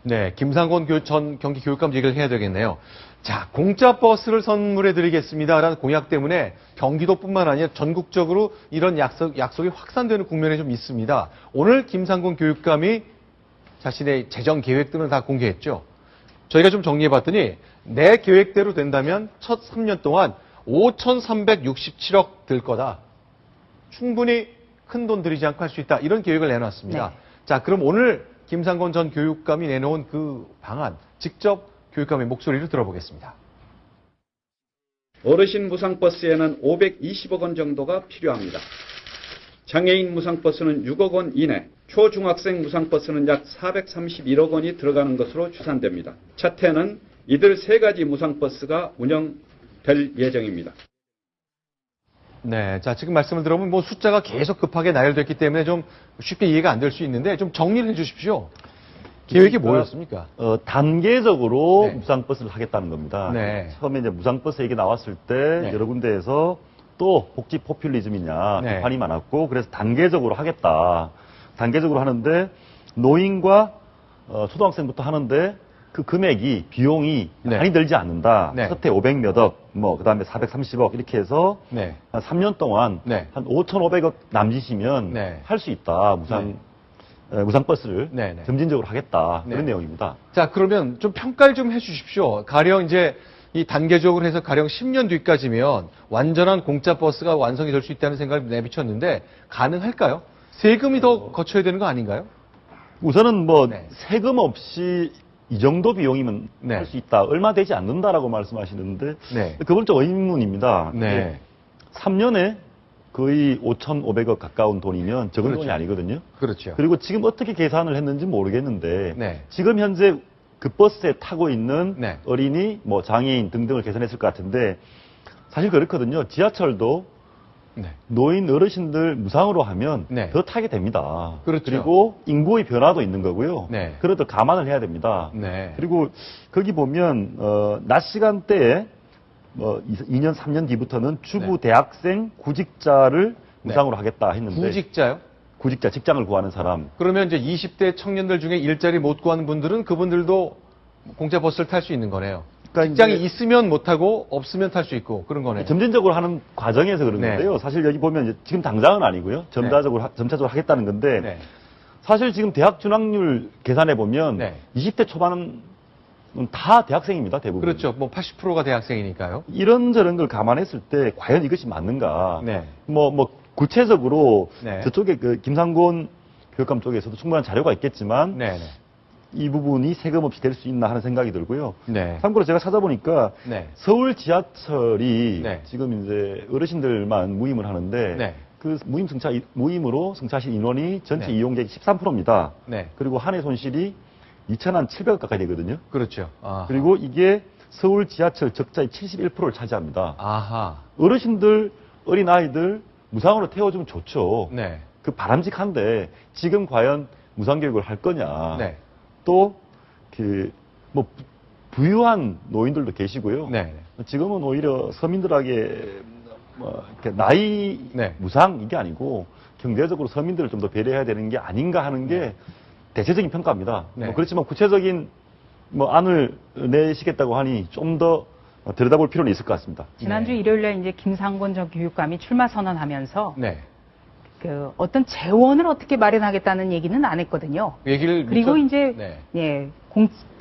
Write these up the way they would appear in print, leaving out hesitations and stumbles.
네, 김상곤 전 경기교육감 얘기를 해야 되겠네요. 자, 공짜 버스를 선물해 드리겠습니다라는 공약 때문에 경기도뿐만 아니라 전국적으로 이런 약속이 확산되는 국면에 좀 있습니다. 오늘 김상곤 교육감이 자신의 재정 계획들은 다 공개했죠. 저희가 좀 정리해 봤더니 내 계획대로 된다면 첫 3년 동안 5,367억 들 거다. 충분히 큰 돈 들이지 않고 할 수 있다. 이런 계획을 내놨습니다. 네. 자, 그럼 오늘 김상곤 전 교육감이 내놓은 그 방안, 직접 교육감의 목소리를 들어보겠습니다. 어르신 무상버스에는 520억 원 정도가 필요합니다. 장애인 무상버스는 6억 원 이내, 초중학생 무상버스는 약 431억 원이 들어가는 것으로 추산됩니다. 차태는 이들 세 가지 무상버스가 운영될 예정입니다. 네, 자, 지금 말씀을 들어보면 뭐 숫자가 계속 급하게 나열됐기 때문에 좀 쉽게 이해가 안 될 수 있는데 좀 정리를 해 주십시오. 계획이 뭐였습니까? 단계적으로 네. 무상버스를 하겠다는 겁니다. 네. 처음에 이제 무상버스 얘기 나왔을 때 네. 여러 군데에서 또 복지 포퓰리즘이냐 네. 비판이 많았고 그래서 단계적으로 하겠다. 단계적으로 하는데 노인과 초등학생부터 하는데 그 금액이 비용이 네. 많이 들지 않는다. 네. 첫해 500몇 억, 그다음에 430억 이렇게 해서 네. 한 3년 동안 네. 한 5,500억 남짓이면 네. 할 수 있다. 무상버스를 네, 네. 점진적으로 하겠다. 네. 그런 내용입니다. 자, 그러면 좀 평가를 좀 해 주십시오. 가령 이제 이 단계적으로 해서 가령 10년 뒤까지면 완전한 공짜 버스가 완성이 될 수 있다는 생각을 내비쳤는데 가능할까요? 세금이 더 거쳐야 되는 거 아닌가요? 우선은 네. 세금 없이 이 정도 비용이면 네. 할 수 있다. 얼마 되지 않는다라고 말씀하시는데 네. 그건 의문입니다. 네. 3년에 거의 5,500억 가까운 돈이면 적은 그렇죠. 돈이 아니거든요. 그렇죠. 그리고 지금 어떻게 계산을 했는지 모르겠는데 네. 지금 현재 그 버스에 타고 있는 네. 어린이, 장애인 등등을 계산했을 것 같은데 사실 그렇거든요. 지하철도 네. 노인 어르신들 무상으로 하면 네. 더 타게 됩니다. 그렇죠. 그리고 인구의 변화도 있는 거고요. 네. 그래도 감안을 해야 됩니다. 네. 그리고 거기 보면 낮 시간대에 2년 3년 뒤부터는 주부 네. 대학생 구직자를 무상으로 하겠다 했는데 구직자요? 구직자 직장을 구하는 사람 그러면 이제 20대 청년들 중에 일자리 못 구하는 분들은 그분들도 공짜 버스를 탈 수 있는 거네요. 그러니까 직장이 이제 있으면 못 타고 없으면 탈 수 있고 그런 거네요. 점진적으로 하는 과정에서 그런 네. 건데요. 사실 여기 보면 이제 지금 당장은 아니고요. 점차적으로 하겠다는 건데 네. 사실 지금 대학 진학률 계산해 보면 네. 20대 초반은 다 대학생입니다. 대부분. 그렇죠. 뭐 80%가 대학생이니까요. 이런저런 걸 감안했을 때 과연 이것이 맞는가? 네. 구체적으로 네. 저쪽에 그 김상곤 교육감 쪽에서도 충분한 자료가 있겠지만 네. 네. 이 부분이 세금 없이 될 수 있나 하는 생각이 들고요. 네. 참고로 제가 찾아보니까 네. 서울 지하철이 네. 지금 이제 어르신들만 무임을 하는데 네. 그 무임으로 승차하신 인원이 전체 네. 이용객이 13%입니다. 네. 그리고 한 해 손실이 2,700억 가까이 되거든요. 그렇죠. 아하. 그리고 이게 서울 지하철 적자의 71%를 차지합니다. 아하. 어르신들, 어린아이들 무상으로 태워주면 좋죠. 네. 그 바람직한데 지금 과연 무상교육을 할 거냐. 네. 또 부유한 노인들도 계시고요. 네. 지금은 오히려 서민들에게 이렇게 나이 네. 무상 이게 아니고 경제적으로 서민들을 좀 더 배려해야 되는 게 아닌가 하는 게 대체적인 평가입니다. 네. 그렇지만 구체적인 안을 내시겠다고 하니 좀 더 들여다볼 필요는 있을 것 같습니다. 지난주 네. 일요일에 이제 김상곤 전 교육감이 출마 선언하면서 네. 그 어떤 재원을 어떻게 마련하겠다는 얘기는 안 했거든요. 얘기를 그리고 이제 네.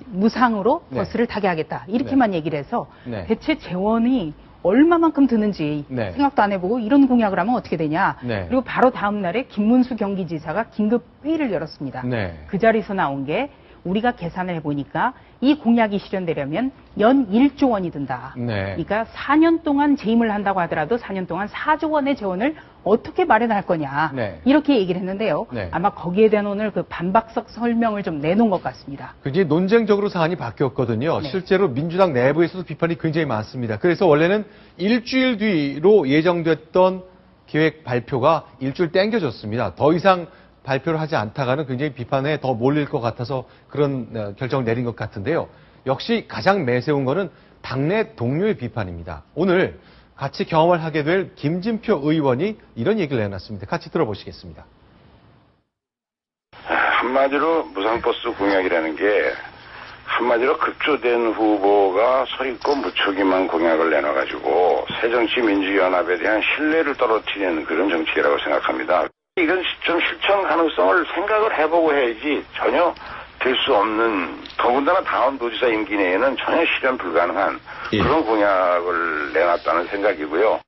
무상으로 네. 버스를 타게 하겠다 이렇게만 얘기를 해서 네. 대체 재원이 얼마만큼 드는지 네. 생각도 안 해보고 이런 공약을 하면 어떻게 되냐. 네. 그리고 바로 다음 날에 김문수 경기지사가 긴급 회의를 열었습니다. 네. 그 자리에서 나온 게 우리가 계산을 해보니까 이 공약이 실현되려면 연 1조 원이 든다. 네. 그러니까 4년 동안 재임을 한다고 하더라도 4년 동안 4조 원의 재원을 어떻게 마련할 거냐. 네. 이렇게 얘기를 했는데요. 네. 아마 거기에 대한 오늘 그 반박석 설명을 좀 내놓은 것 같습니다. 굉장히 논쟁적으로 사안이 바뀌었거든요. 네. 실제로 민주당 내부에서도 비판이 굉장히 많습니다. 그래서 원래는 일주일 뒤로 예정됐던 계획 발표가 일주일 땡겨졌습니다. 더 이상 발표를 하지 않다가는 굉장히 비판에 더 몰릴 것 같아서 그런 결정을 내린 것 같은데요. 역시 가장 매세운 거는 당내 동료의 비판입니다. 오늘 같이 경험을 하게 될 김진표 의원이 이런 얘기를 내놨습니다. 같이 들어보시겠습니다. 한마디로 무상버스 공약이라는 게 한마디로 급조된 후보가 서 있고 무척이만 공약을 내놔가지고 새정치민주연합에 대한 신뢰를 떨어뜨리는 그런 정치라고 생각합니다. 이건 좀 실천 가능성을 생각을 해보고 해야지 전혀 될 수 없는, 더군다나 다음 도지사 임기 내에는 전혀 실현 불가능한 예. 그런 공약을 내놨다는 생각이고요.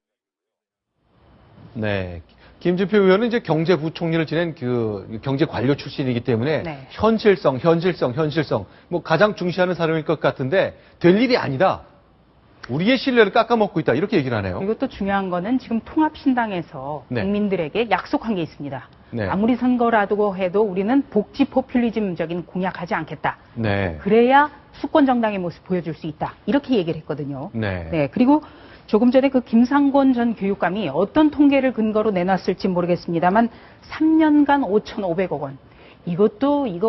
네. 김진표 의원은 이제 경제부총리를 지낸 그 경제관료 출신이기 때문에 네. 현실성, 뭐 가장 중시하는 사람일 것 같은데 될 일이 아니다. 우리의 신뢰를 깎아먹고 있다. 이렇게 얘기를 하네요. 이것도 중요한 거는 지금 통합신당에서 네. 국민들에게 약속한 게 있습니다. 네. 아무리 선거라고 해도 우리는 복지 포퓰리즘적인 공약하지 않겠다. 네. 그래야 수권 정당의 모습 보여줄 수 있다. 이렇게 얘기를 했거든요. 네. 그리고 조금 전에 그 김상곤 전 교육감이 어떤 통계를 근거로 내놨을지 모르겠습니다만 3년간 5,500억 원. 이거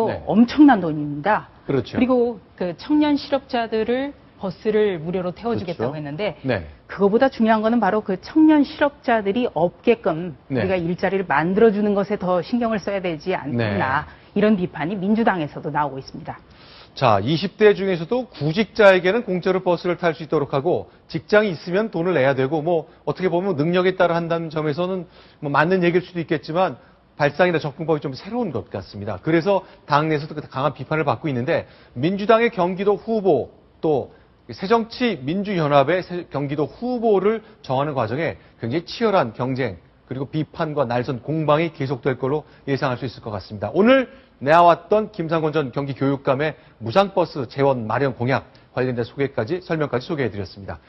네. 엄청난 돈입니다. 그렇죠. 그리고 그 청년 실업자들을 버스를 무료로 태워주겠다고 그렇죠. 했는데 네. 그거보다 중요한 거는 바로 그 청년 실업자들이 없게끔 네. 우리가 일자리를 만들어주는 것에 더 신경을 써야 되지 않나. 이런 비판이 민주당에서도 나오고 있습니다. 자, 20대 중에서도 구직자에게는 공짜로 버스를 탈 수 있도록 하고 직장이 있으면 돈을 내야 되고 뭐 어떻게 보면 능력에 따라 한다는 점에서는 뭐 맞는 얘기일 수도 있겠지만 발상이나 접근법이 좀 새로운 것 같습니다. 그래서 당내에서도 강한 비판을 받고 있는데 민주당의 경기도 후보 또 새정치민주연합의 경기도 후보를 정하는 과정에 굉장히 치열한 경쟁 그리고 비판과 날선 공방이 계속될 걸로 예상할 수 있을 것 같습니다. 오늘 내와왔던 김상곤 전 경기교육감의 무상버스 재원 마련 공약 관련된 설명까지 소개해드렸습니다.